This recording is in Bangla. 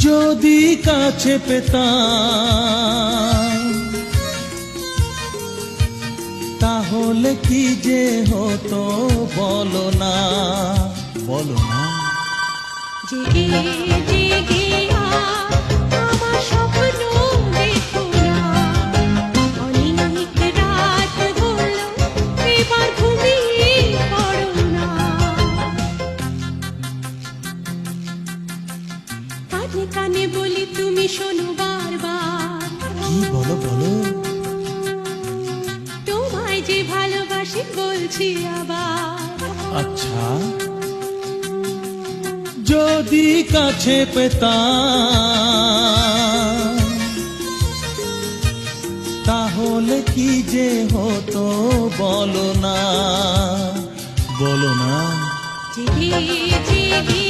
যদি কাছে পেতাম তাহলে কি যে হতো বলো না, বলো না। জেগে জেগে আমার স্বপ্ন দেখো না, অনেক রাত হলো এবার ঘুমিয়ে পড়ো না। কানে কানে বলি তুমি শোনো বারবার, কি বলো বলো, তোমায় যে ভালোবাসি বলছি আবার। আচ্ছা যদি কাছে পেতাম তাহলে কি যে হতো বলো না, বলো না। জেগে জেগে